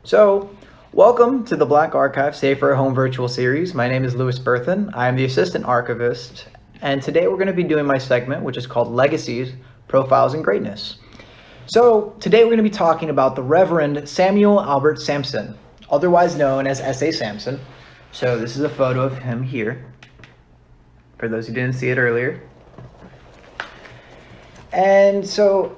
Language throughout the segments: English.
So, welcome to the Black Archive Safer Home Virtual Series. My name is Louis Berthen. I am the Assistant Archivist, and today we're going to be doing my segment, which is called Legacies, Profiles, and Greatness. So, today we're going to be talking about the Reverend Samuel Albert Samson, otherwise known as Si Sampson. So, this is a photo of him here, for those who didn't see it earlier. And so,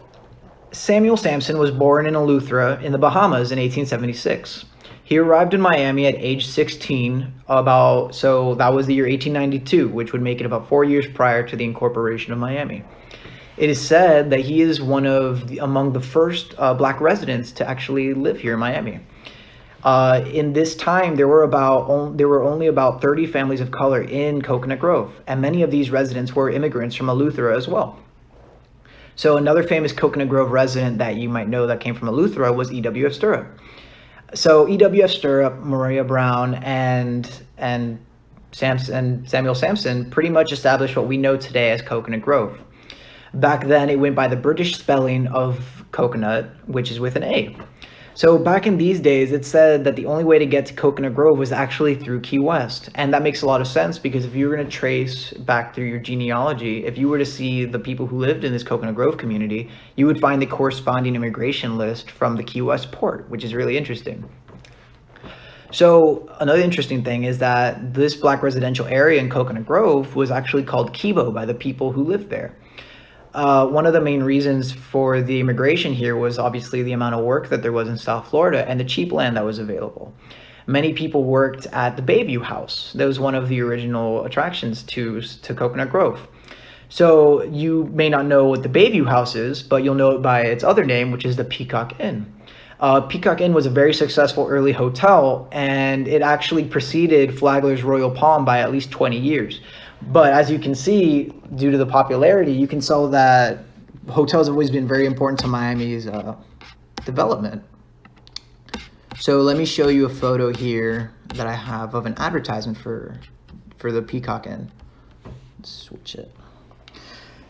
Samuel Sampson was born in Eleuthera in the Bahamas in 1876. He arrived in Miami at age 16, that was the year 1892, which would make it about 4 years prior to the incorporation of Miami. It is said that he is among the first black residents to actually live here in Miami. In this time, there were only about 30 families of color in Coconut Grove, and many of these residents were immigrants from Eleuthera as well. So another famous Coconut Grove resident that you might know that came from Eleuthera was E.W.F. Stirrup. So E.W.F. Stirrup, Maria Brown, and Samuel Sampson pretty much established what we know today as Coconut Grove. Back then, it went by the British spelling of coconut, which is with an A. So back in these days, it said that the only way to get to Coconut Grove was actually through Key West. And that makes a lot of sense because if you were going to trace back through your genealogy, if you were to see the people who lived in this Coconut Grove community, you would find the corresponding immigration list from the Key West port, which is really interesting. So another interesting thing is that this black residential area in Coconut Grove was actually called Kibo by the people who lived there. One of the main reasons for the immigration here was obviously the amount of work that there was in South Florida and the cheap land that was available. Many people worked at the Bayview House. That was one of the original attractions to Coconut Grove. So you may not know what the Bayview House is, but you'll know it by its other name, which is the Peacock Inn. Peacock Inn was a very successful early hotel, and it actually preceded Flagler's Royal Palm by at least 20 years. But as you can see, due to the popularity, you can tell that hotels have always been very important to Miami's development. So let me show you a photo here that I have of an advertisement for the Peacock Inn. Let's switch it.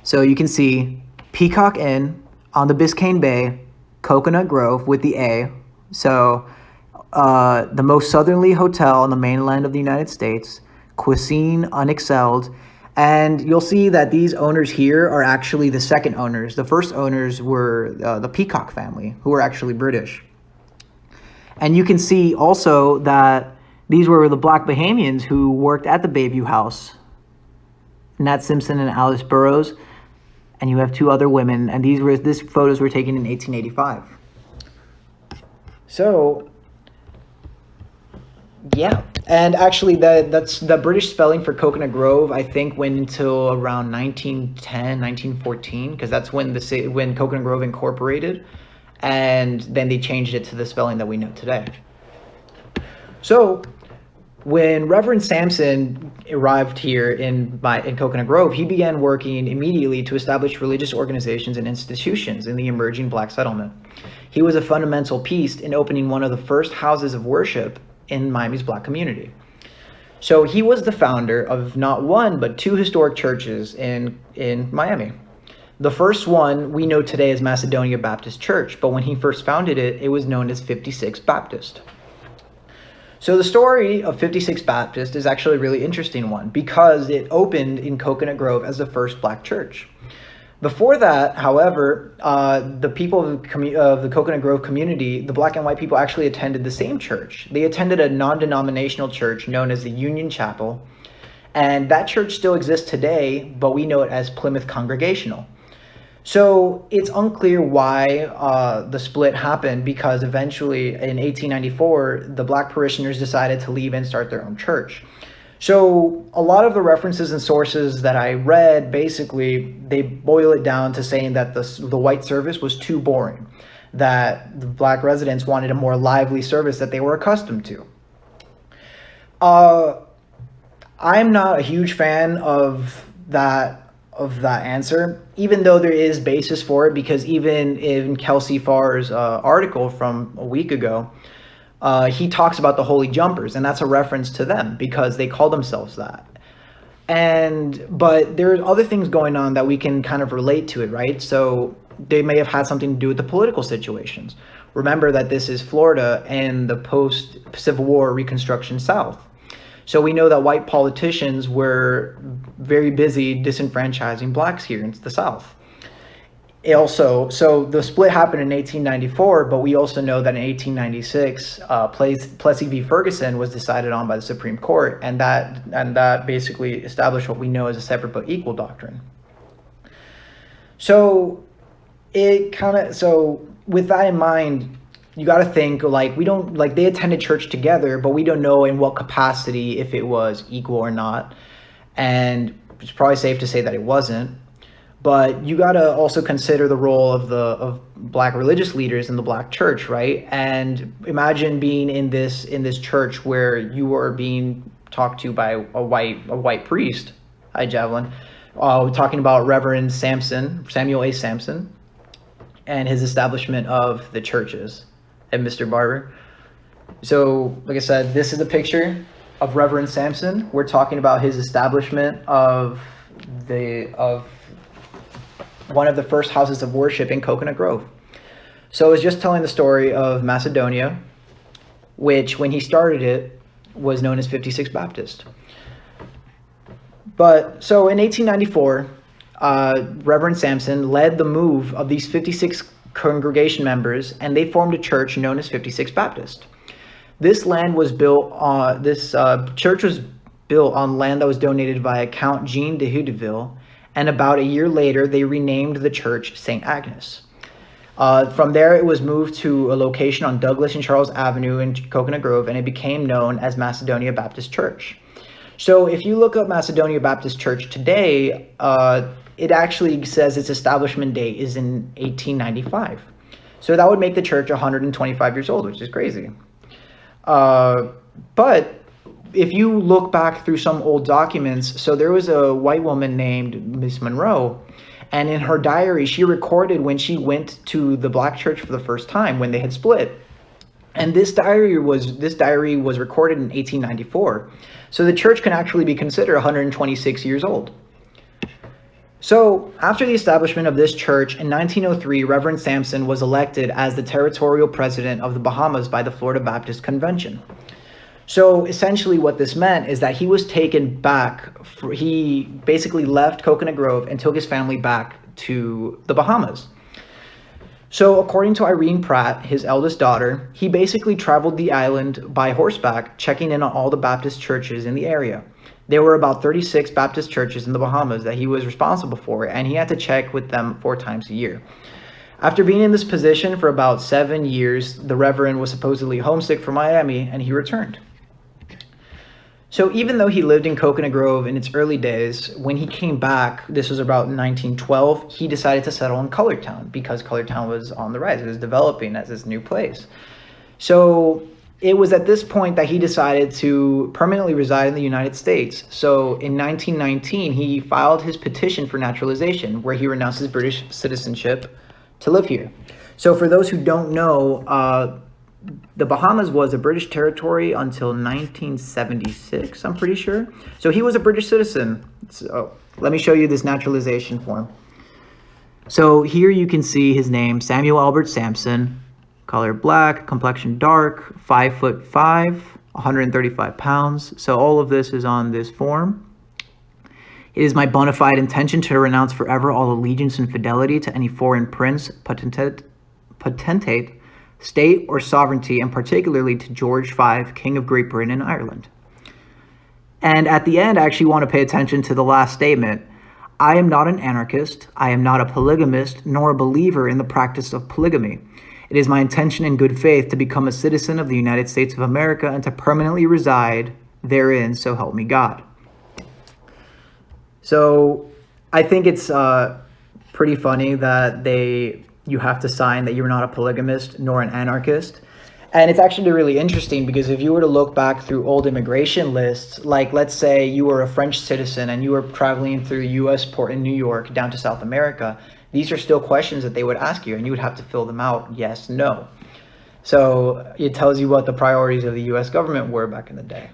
So you can see Peacock Inn on the Biscayne Bay, Coconut Grove with the A. So the most southerly hotel on the mainland of the United States. Cuisine unexcelled, and you'll see that these owners here are actually the second owners. The first owners were the Peacock family, who were actually British. And you can see also that these were the black Bahamians who worked at the Bayview House, Nat Simpson and Alice Burroughs, and you have two other women, and these photos were taken in 1885. So yeah, and actually that's the British spelling for Coconut Grove, I think, went until around 1910, 1914, because that's when Coconut Grove incorporated, and then they changed it to the spelling that we know today. So when Reverend Sampson arrived here in Coconut Grove, he began working immediately to establish religious organizations and institutions in the emerging black settlement. He was a fundamental piece in opening one of the first houses of worship in Miami's black community. So he was the founder of not one, but two historic churches in Miami. The first one we know today as Macedonia Baptist Church, but when he first founded it, it was known as 56 Baptist. So the story of 56 Baptist is actually a really interesting one because it opened in Coconut Grove as the first black church. Before that, however, the people of the Coconut Grove community, the black and white people, actually attended the same church. They attended a non-denominational church known as the Union Chapel, and that church still exists today, but we know it as Plymouth Congregational. So it's unclear why the split happened, because eventually in 1894, the black parishioners decided to leave and start their own church. So a lot of the references and sources that I read, basically, they boil it down to saying that the white service was too boring, that the black residents wanted a more lively service that they were accustomed to. I'm not a huge fan of that answer, even though there is basis for it, because even in Kelsey Farr's article from a week ago, he talks about the Holy Jumpers, and that's a reference to them because they call themselves that. But there's other things going on that we can kind of relate to it, right? So they may have had something to do with the political situations. Remember that this is Florida and the post-Civil War Reconstruction South. So we know that white politicians were very busy disenfranchising blacks here in the South. So the split happened in 1894, but we also know that in 1896, Plessy v. Ferguson was decided on by the Supreme Court, and that basically established what we know as a separate but equal doctrine. So with that in mind, you got to think they attended church together, but we don't know in what capacity, if it was equal or not, and it's probably safe to say that it wasn't. But you got to also consider the role of black religious leaders in the black church, right? And imagine being in this church where you are being talked to by a white priest. Hi, Javelin. We're talking about Reverend Samuel A. Samson, and his establishment of the churches, and Mr. Barber. So, like I said, this is a picture of Reverend Sampson. We're talking about his establishment of one of the first houses of worship in Coconut Grove. So I was just telling the story of Macedonia, which when he started it was known as 56 Baptist. But so in 1894, Reverend Sampson led the move of these 56 congregation members, and they formed a church known as 56 Baptist. This church was built on land that was donated by Count Jean de Hudeville, and about a year later, they renamed the church St. Agnes. From there, it was moved to a location on Douglas and Charles Avenue in Coconut Grove, and it became known as Macedonia Baptist Church. So if you look up Macedonia Baptist Church today, it actually says its establishment date is in 1895. So that would make the church 125 years old, which is crazy. But if you look back through some old documents, so there was a white woman named Miss Monroe, and in her diary, she recorded when she went to the black church for the first time when they had split. And this diary was recorded in 1894. So the church can actually be considered 126 years old. So after the establishment of this church in 1903, Reverend Sampson was elected as the territorial president of the Bahamas by the Florida Baptist Convention. So essentially what this meant is that he was taken back. He basically left Coconut Grove and took his family back to the Bahamas. So according to Irene Pratt, his eldest daughter, he basically traveled the island by horseback, checking in on all the Baptist churches in the area. There were about 36 Baptist churches in the Bahamas that he was responsible for, and he had to check with them 4 times a year. After being in this position for about 7 years, the Reverend was supposedly homesick for Miami, and he returned. So even though he lived in Coconut Grove in its early days, when he came back, this was about 1912, he decided to settle in Colortown because Colortown was on the rise. It was developing as this new place. So it was at this point that he decided to permanently reside in the United States. So in 1919, he filed his petition for naturalization, where he renounced his British citizenship to live here. So for those who don't know, the Bahamas was a British territory until 1976, I'm pretty sure. So he was a British citizen. So let me show you this naturalization form. So here you can see his name, Samuel Albert Samson, color black, complexion dark, 5'5", 135 pounds. So all of this is on this form. It is my bona fide intention to renounce forever all allegiance and fidelity to any foreign prince, potentate, state, or sovereignty, and particularly to George V, King of Great Britain and Ireland. And at the end, I actually want to pay attention to the last statement. I am not an anarchist, I am not a polygamist, nor a believer in the practice of polygamy. It is my intention in good faith to become a citizen of the United States of America and to permanently reside therein, so help me God. So I think it's pretty funny that you have to sign that you're not a polygamist nor an anarchist. And it's actually really interesting because if you were to look back through old immigration lists, like let's say you were a French citizen and you were traveling through the U.S. port in New York down to South America, these are still questions that they would ask you and you would have to fill them out, yes, no. So it tells you what the priorities of the U.S. government were back in the day.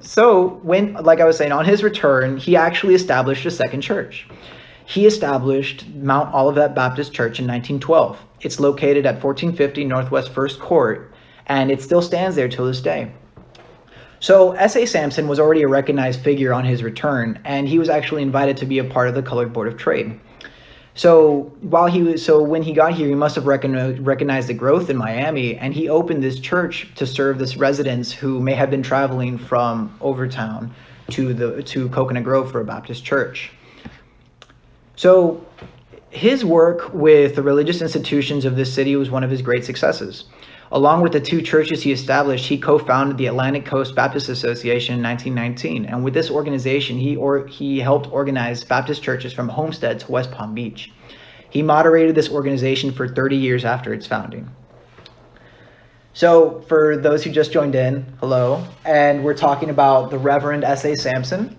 So when, like I was saying, on his return, he actually established a second church. He established Mount Olivet Baptist Church in 1912. It's located at 1450 Northwest First Court, and it still stands there till this day. So S.A. Sampson was already a recognized figure on his return, and he was actually invited to be a part of the Colored Board of Trade. So when he got here, he must have recognized the growth in Miami, and he opened this church to serve this residents who may have been traveling from Overtown to Coconut Grove for a Baptist church. So his work with the religious institutions of this city was one of his great successes. Along with the two churches he established, he co-founded the Atlantic Coast Baptist Association in 1919. And with this organization, he helped organize Baptist churches from Homestead to West Palm Beach. He moderated this organization for 30 years after its founding. So for those who just joined in, hello. And we're talking about the Reverend S.A. Sampson.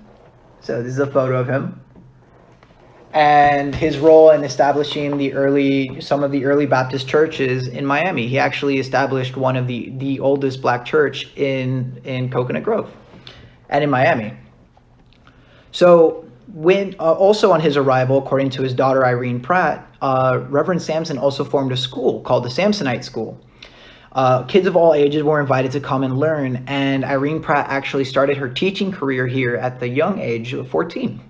So this is a photo of him. And his role in establishing some of the early Baptist churches in Miami. He actually established one of the oldest black church in Coconut Grove and in Miami. So when also on his arrival, according to his daughter Irene Pratt, Reverend Sampson also formed a school called the Samsonite School. Kids of all ages were invited to come and learn, and Irene Pratt actually started her teaching career here at the young age of 14.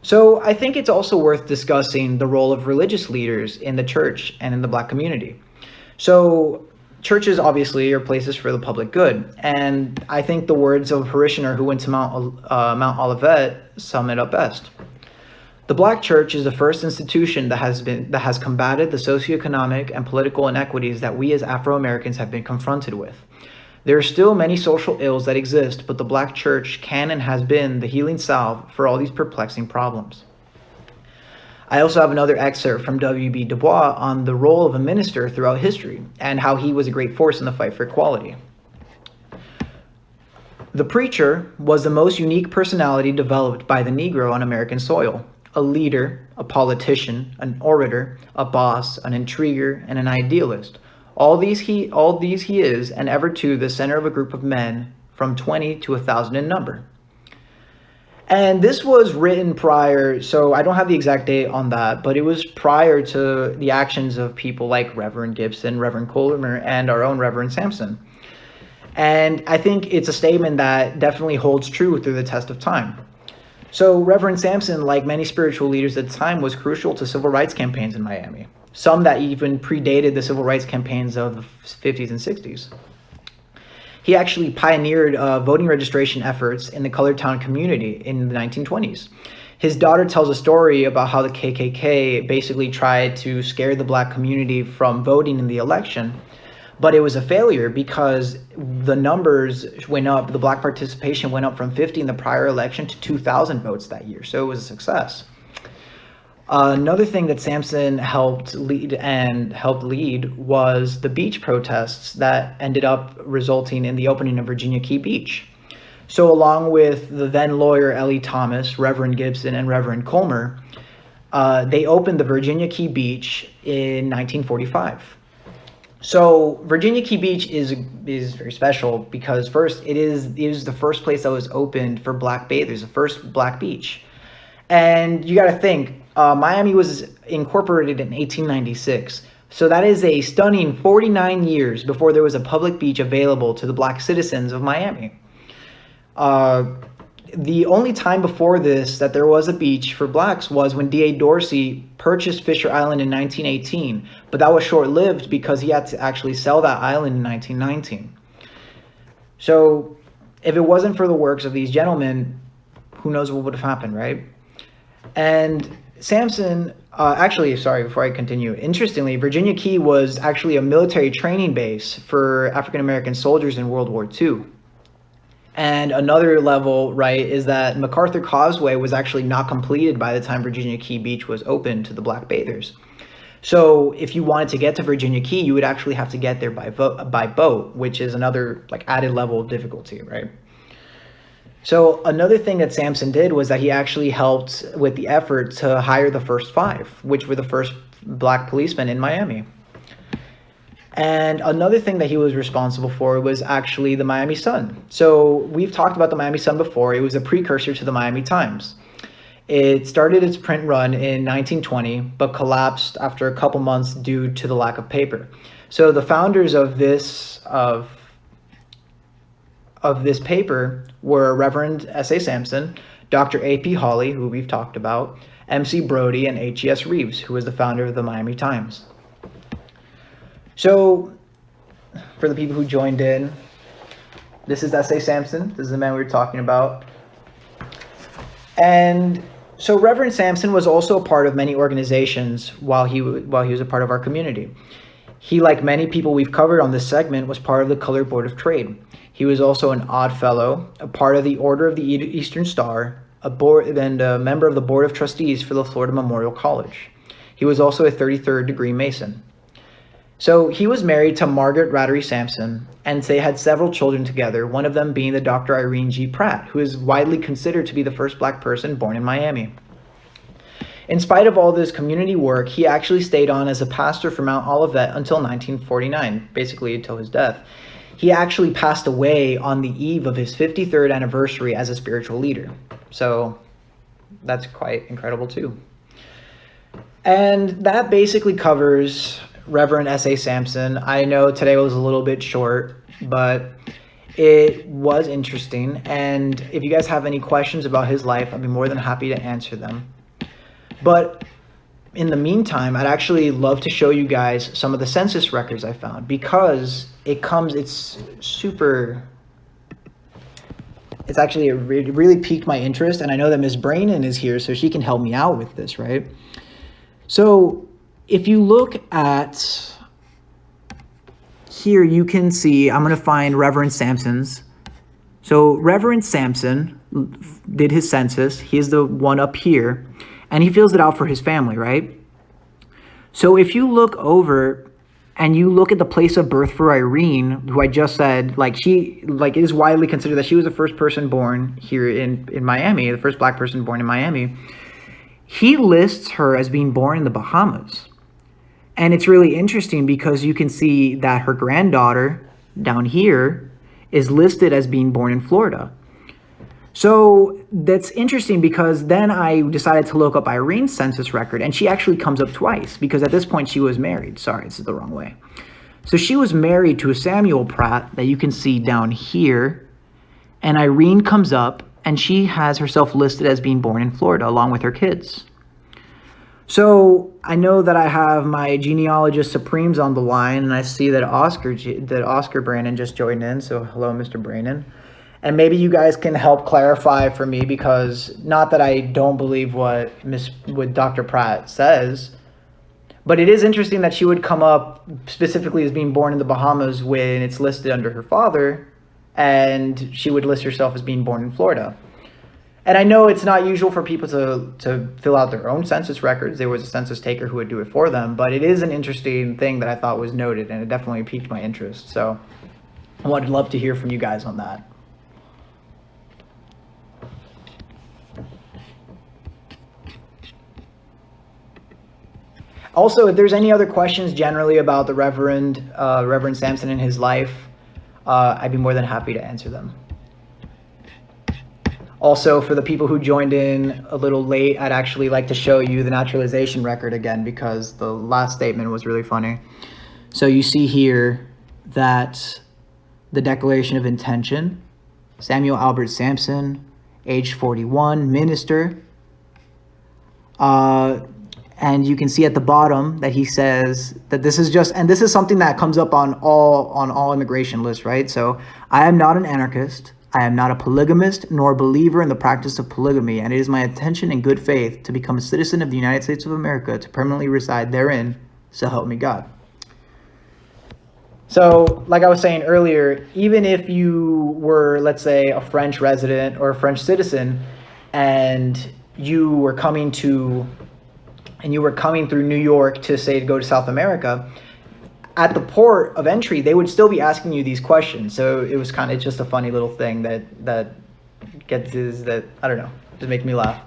So I think it's also worth discussing the role of religious leaders in the church and in the black community. So churches obviously are places for the public good. And I think the words of a parishioner who went to Mount Olivet sum it up best. The black church is the first institution that has combated the socioeconomic and political inequities that we as Afro-Americans have been confronted with. There are still many social ills that exist, but the black church can and has been the healing salve for all these perplexing problems. I also have another excerpt from W.B. Du Bois on the role of a minister throughout history and how he was a great force in the fight for equality. The preacher was the most unique personality developed by the Negro on American soil. A leader, a politician, an orator, a boss, an intriguer, and an idealist. All these he is, and ever to the center of a group of men from 20 to 1,000 in number. And this was written prior, so I don't have the exact date on that, but it was prior to the actions of people like Reverend Gibson, Reverend Coleman, and our own Reverend Sampson. And I think it's a statement that definitely holds true through the test of time. So Reverend Sampson, like many spiritual leaders at the time, was crucial to civil rights campaigns in Miami. Some that even predated the civil rights campaigns of the 50s and 60s. He actually pioneered voting registration efforts in the colored town community in the 1920s. His daughter tells a story about how the KKK basically tried to scare the black community from voting in the election, but it was a failure because the numbers went up, the black participation went up from 50 in the prior election to 2,000 votes that year, so it was a success. Another thing that Sampson helped lead was the beach protests that ended up resulting in the opening of Virginia Key Beach. So along with the then lawyer Ellie Thomas, Reverend Gibson, and Reverend Colmer, they opened the Virginia Key Beach in 1945. So Virginia Key Beach is very special because first, it is the first place that was opened for black bathers, the first black beach. And you got to think, Miami was incorporated in 1896. So that is a stunning 49 years before there was a public beach available to the black citizens of Miami. The only time before this that there was a beach for blacks was when D.A. Dorsey purchased Fisher Island in 1918. But that was short-lived because he had to actually sell that island in 1919. So if it wasn't for the works of these gentlemen, who knows what would have happened, right? And Sampson, before I continue, interestingly, Virginia Key was actually a military training base for African-American soldiers in World War II. And another level, right, is that MacArthur Causeway was actually not completed by the time Virginia Key Beach was open to the black bathers. So if you wanted to get to Virginia Key, you would actually have to get there by boat, which is another added level of difficulty, right? So another thing that Sampson did was that he actually helped with the effort to hire the first 5, which were the first black policemen in Miami. And another thing that he was responsible for was actually the Miami Sun. So we've talked about the Miami Sun before. It was a precursor to the Miami Times. It started its print run in 1920, but collapsed after a couple months due to the lack of paper. So the founders of this paper were Reverend Si Sampson, Dr. A.P. Hawley, who we've talked about, M.C. Brody, and H.E.S. Reeves, who was the founder of the Miami Times. So, for the people who joined in, this is Si Sampson. This is the man we were talking about. And so Reverend Sampson was also a part of many organizations while he was a part of our community. He, like many people we've covered on this segment, was part of the Colored Board of Trade. He was also an Odd Fellow, a part of the Order of the Eastern Star, and a member of the Board of Trustees for the Florida Memorial College. He was also a 33rd degree Mason. So he was married to Margaret Rattery Sampson, and they had several children together, one of them being the Dr. Irene G. Pratt, who is widely considered to be the first Black person born in Miami. In spite of all this community work, he actually stayed on as a pastor for Mount Olivet until 1949, basically until his death. He actually passed away on the eve of his 53rd anniversary as a spiritual leader. So that's quite incredible too. And that basically covers Reverend Si Sampson. I know today was a little bit short, but it was interesting. And if you guys have any questions about his life, I'd be more than happy to answer them. But in the meantime, I'd actually love to show you guys some of the census records I found, because it really piqued my interest. And I know that Miss Brainin is here, so she can help me out with this, right? So if you look at here, you can see, I'm going to find Reverend Sampson's. So Reverend Sampson did his census. He's the one up here, and he fills it out for his family, right? So if you look over and you look at the place of birth for Irene, who I just said, it is widely considered that she was the first person born here in Miami, the first Black person born in Miami. He lists her as being born in the Bahamas. And it's really interesting because you can see that her granddaughter down here is listed as being born in Florida. So that's interesting, because then I decided to look up Irene's census record, and she actually comes up twice, because at this point she was married. Sorry, this is the wrong way. So she was married to a Samuel Pratt that you can see down here, and Irene comes up, and she has herself listed as being born in Florida along with her kids. So I know that I have my genealogist supremes on the line, and I see that Oscar Brannon just joined in. So hello, Mr. Brannon. And maybe you guys can help clarify for me, because not that I don't believe what Dr. Pratt says, but it is interesting that she would come up specifically as being born in the Bahamas when it's listed under her father, and she would list herself as being born in Florida. And I know it's not usual for people to fill out their own census records. There was a census taker who would do it for them, but it is an interesting thing that I thought was noted, and it definitely piqued my interest. So I would love to hear from you guys on that. Also, if there's any other questions generally about the Reverend Sampson and his life, I'd be more than happy to answer them. Also, for the people who joined in a little late, I'd actually like to show you the naturalization record again, because the last statement was really funny. So you see here that the Declaration of Intention, Samuel Albert Samson, age 41, minister. And you can see at the bottom that he says that this is something that comes up on all immigration lists, right? So I am not an anarchist. I am not a polygamist nor a believer in the practice of polygamy, and it is my intention in good faith to become a citizen of the United States of America, to permanently reside therein, so help me God. So, like I was saying earlier, even if you were, let's say, a French resident or a French citizen, and you were coming through New York to go to South America, at the port of entry, they would still be asking you these questions. So it was kind of just a funny little thing that I don't know, just makes me laugh.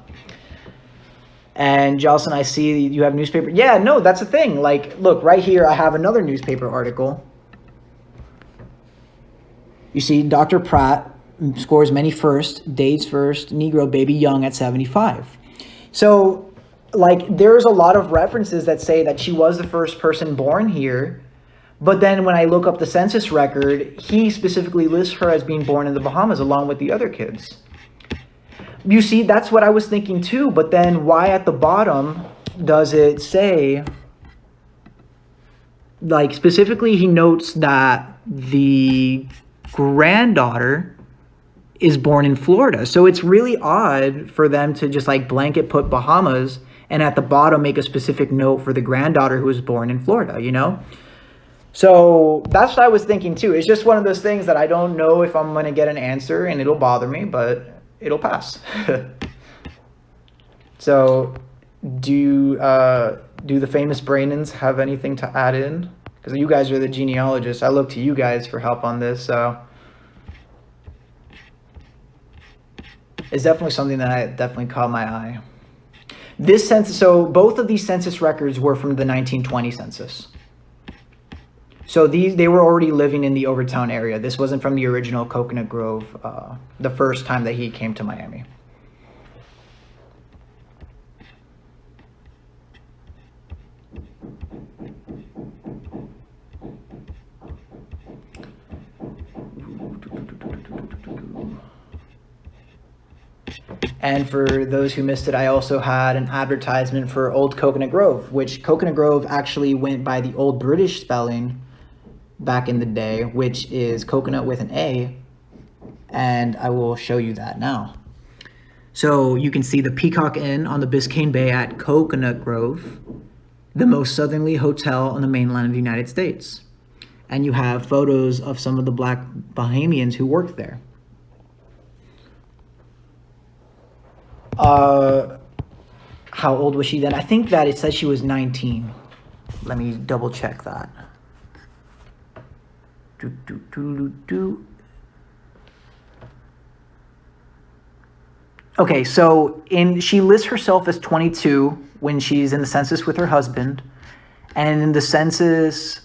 And Jocelyn, I see you have newspaper. Yeah, no, that's the thing. Like, look, right here, I have another newspaper article. You see, Dr. Pratt scores many first, dates first, Negro baby young at 75. So, like, there's a lot of references that say that she was the first person born here. But then when I look up the census record, he specifically lists her as being born in the Bahamas along with the other kids. You see, that's what I was thinking too. But then why at the bottom does it say, like, specifically he notes that the granddaughter is born in Florida. So it's really odd for them to just like blanket put Bahamas and at the bottom make a specific note for the granddaughter who was born in Florida, you know? So that's what I was thinking too. It's just one of those things that I don't know if I'm going to get an answer, and it'll bother me, but it'll pass. So do the famous Brainons have anything to add in? Because you guys are the genealogists. I look to you guys for help on this. So it's definitely something that definitely caught my eye. This census, so both of these census records were from the 1920 census. So they were already living in the Overtown area. This wasn't from the original Coconut Grove, the first time that he came to Miami. And for those who missed it, I also had an advertisement for Old Coconut Grove, which Coconut Grove actually went by the old British spelling back in the day, which is coconut with an A, and I will show you that now. So you can see the Peacock Inn on the Biscayne Bay at Coconut Grove, the most southerly hotel on the mainland of the United States. And you have photos of some of the black Bahamians who worked there. How old was she then? I think that it says she was 19. Let me double check that. Okay, so she lists herself as 22 when she's in the census with her husband, and in the census,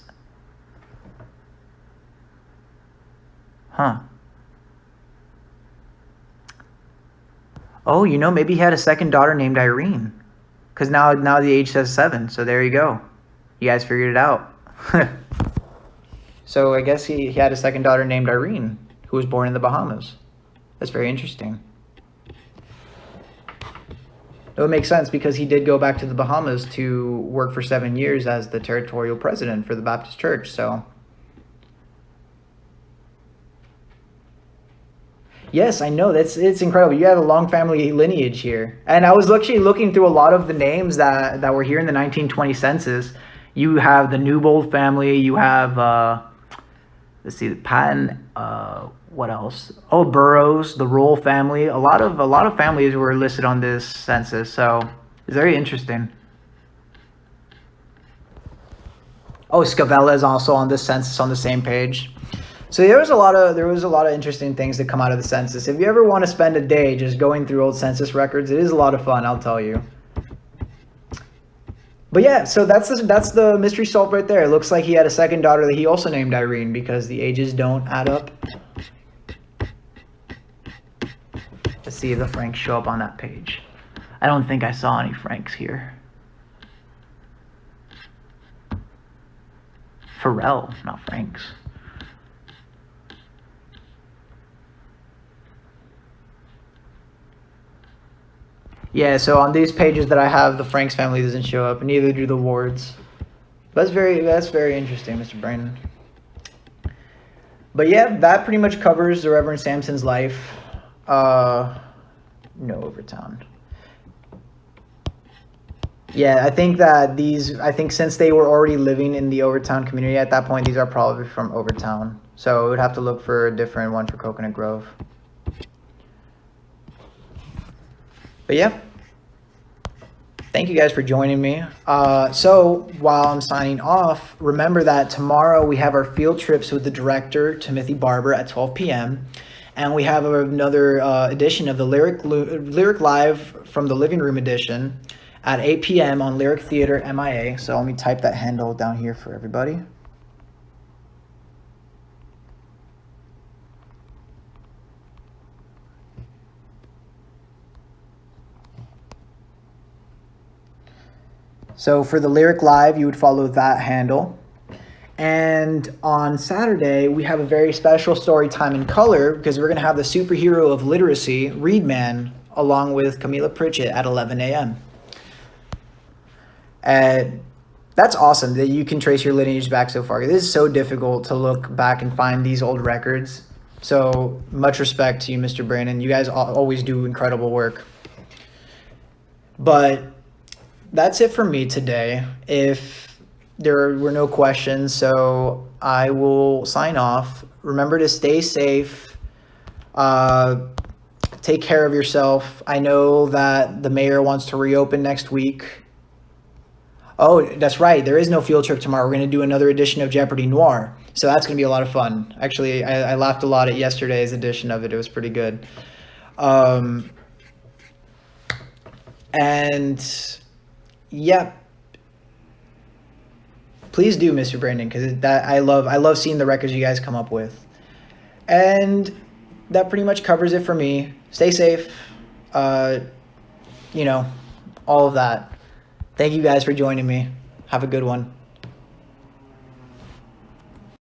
oh, maybe he had a second daughter named Irene, because now the age says 7. So there you go, you guys figured it out. So I guess he had a second daughter named Irene, who was born in the Bahamas. That's very interesting. It would make sense because he did go back to the Bahamas to work for 7 years as the territorial president for the Baptist Church. So, yes, I know it's incredible. You have a long family lineage here, and I was actually looking through a lot of the names that were here in the 1920 census. You have the Newbold family. You have let's see, the Patton. What else? Oh, Burroughs, the Roll family. A lot of families were listed on this census, so it's very interesting. Oh, Scavella is also on this census on the same page. So there was a lot of interesting things that come out of the census. If you ever want to spend a day just going through old census records, it is a lot of fun, I'll tell you. But yeah, so that's the mystery solved right there. It looks like he had a second daughter that he also named Irene because the ages don't add up. Let's see if the Franks show up on that page. I don't think I saw any Franks here. Pharrell, not Franks. Yeah, so on these pages that I have, the Franks family doesn't show up, and neither do the Wards. That's very interesting, Mr. Brandon. But yeah, that pretty much covers the Reverend Sampson's life. No Overtown. Yeah, I think since they were already living in the Overtown community at that point, these are probably from Overtown. So we would have to look for a different one for Coconut Grove. But yeah, thank you guys for joining me. So while I'm signing off, remember that tomorrow we have our field trips with the director, Timothy Barber, at 12 p.m. And we have another edition of the Lyric Live from the Living Room edition at 8 p.m. on Lyric Theater MIA. So let me type that handle down here for everybody. So for the Lyric Live, you would follow that handle. And on Saturday, we have a very special story time in color because we're going to have the superhero of literacy, Readman, along with Camila Pritchett at 11 a.m. And that's awesome that you can trace your lineage back so far. It is so difficult to look back and find these old records. So much respect to you, Mr. Brandon. You guys always do incredible work. But that's it for me today. If there were no questions, so I will sign off. Remember to stay safe. Take care of yourself. I know that the mayor wants to reopen next week. Oh, that's right. There is no field trip tomorrow. We're going to do another edition of Jeopardy Noir. So that's going to be a lot of fun. Actually, I laughed a lot at yesterday's edition of it. It was pretty good. And yeah, please do, Mr. Brandon, because I love seeing the records you guys come up with. And that pretty much covers it for me. Stay safe. All of that. Thank you guys for joining me. Have a good one.